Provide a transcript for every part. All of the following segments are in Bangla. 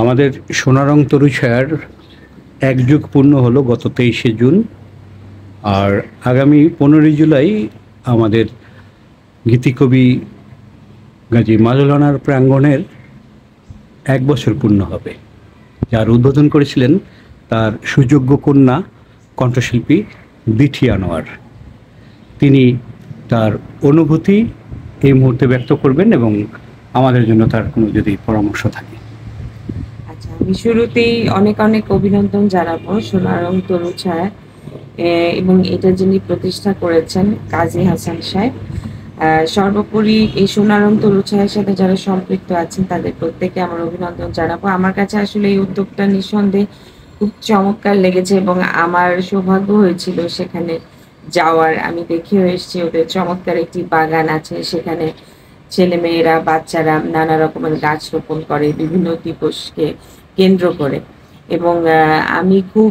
আমাদের সোনারং তরুছায়ার এক যুগ পূর্ণ হলো গত 23শে জুন। আর আগামী 15ই জুলাই আমাদের গীতিকবি গাজী মাজল আনার প্রাঙ্গণের 1 বছর পূর্ণ হবে, যার উদ্বোধন করেছিলেন তার সুযোগ্য কন্যা কণ্ঠশিল্পী দিঠি আনোয়ার। তিনি তার অনুভূতি এই মুহূর্তে ব্যক্ত করবেন এবং আমাদের জন্য তার কোনো যদি পরামর্শ থাকে। আচ্ছা, আমি শুরুতেই অনেক অনেক অভিনন্দন জানাবো সোনারং তরুছায়া এবং এটা যিনি প্রতিষ্ঠা করেছেন কাজী হাসান সাহেব। সর্বোপরি এই সোনারং তরুছায়ার সাথে যারা সম্পৃক্ত আছেন তাদের প্রত্যেকে আমার অভিনন্দন জানাবো। আমার কাছে আসলে এই উদ্যোগটা নিঃসন্দেহে খুব চমৎকার লেগেছে এবং আমার সৌভাগ্য হয়েছিল সেখানে যাওয়ার। আমি দেখেও এসেছি ওদের চমৎকার একটি বাগান আছে, সেখানে ছেলেমেয়েরা বাচ্চারা নানা রকমের গাছ রোপণ করে বিভিন্ন দিবসকে কেন্দ্র করে। এবং আমি খুব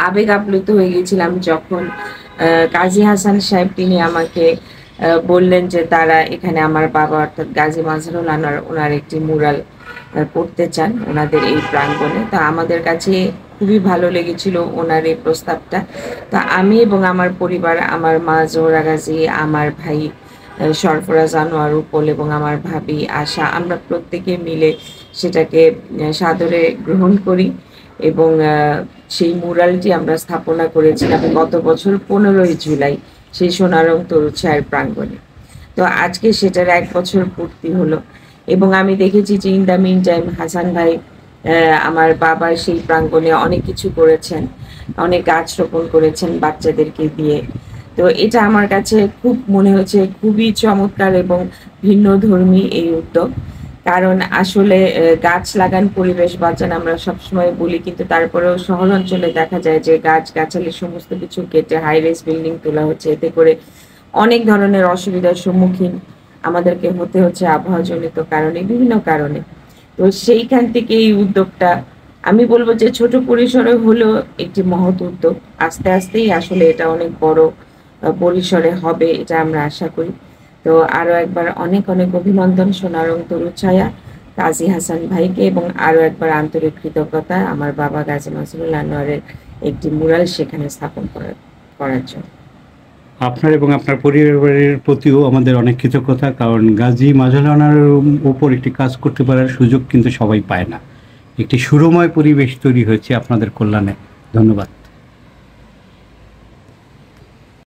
আবেগ আপ্লুত হয়ে গেছিলাম যখন কাজী হাসান সাহেব তিনি আমাকে বললেন যে তারা এখানে আমার বাবা অর্থাৎ গাজী মাজহারুল আনোয়ার ওনার একটি মুরাল করতে চান ওনাদের এই প্রাঙ্গণে। তো আমাদের কাছে খুবই ভালো লেগেছিল ওনার এই প্রস্তাবটা। তো আমি এবং আমার পরিবার, আমার মা জোহরা গাজী, আমার ভাই সরফরাজ আনোয়ার উপল এবং আমার ভাবি আশা, আমরা প্রত্যেকে মিলে সেটাকে সাদরে গ্রহণ করি এবং সেই মুরালটি আমরা স্থাপনা করেছিলাম গত বছর 15ই জুলাই সেই সোনারং তরুছায়ার প্রাঙ্গণে। তো আজকে সেটার 1 বছর পূর্তি হলো এবং আমি দেখেছি যে in the meantime Hasan ভাই আমার বাবার সেই প্রাঙ্গণে অনেক কিছু করেছেন, অনেক গাছ রোপণ করেছেন বাচ্চাদেরকে দিয়ে। তো এটা আমার কাছে খুব মনে হয়েছে খুবই চমৎকার এবং ভিন্নধর্মী এই উদ্যোগ। কারণ আসলে গাছ লাগান পরিবেশ বাঁচান আমরা সবসময় বলি, কিন্তু তারপরেও শহর অঞ্চলে দেখা যায় যে গাছ-গাছালি সমস্ত কিছু কেটে হাই রাইজ বিল্ডিং তোলা হচ্ছে। এতে করে অনেক ধরনের অসুবিধার সম্মুখীন আমাদেরকে হতে হচ্ছে আবহাওয়াজনিত কারণে, বিভিন্ন কারণে। তো সেইখান থেকে এই উদ্যোগটা আমি বলব যে ছোট পরিসরে হলেও একটি মহৎ উদ্যোগ। আস্তে আস্তেই আসলে এটা অনেক বড় পরিসরে হবে এটা আমরা আশা করি। তো আরো একবার অনেক অনেক অভিনন্দন সোনারং তরুছায়া কাজী হাসান ভাইকে এবং আরো একবার আন্তরিক কৃতজ্ঞতা আমার বাবা গাজী মাজহারুল আনোয়ারের একটি মুরাল সেখানে স্থাপন করার জন্য। আপনার এবং আপনার পরিবারের প্রতিও আমাদের অনেক কৃতজ্ঞতা, কারণ গাজী মাজহারুল আনোয়ারের ওপর একটি কাজ করতে পারার সুযোগ কিন্তু সবাই পায় না। একটি সুরময় পরিবেশ তৈরি হয়েছে আপনাদের কল্যাণে। ধন্যবাদ।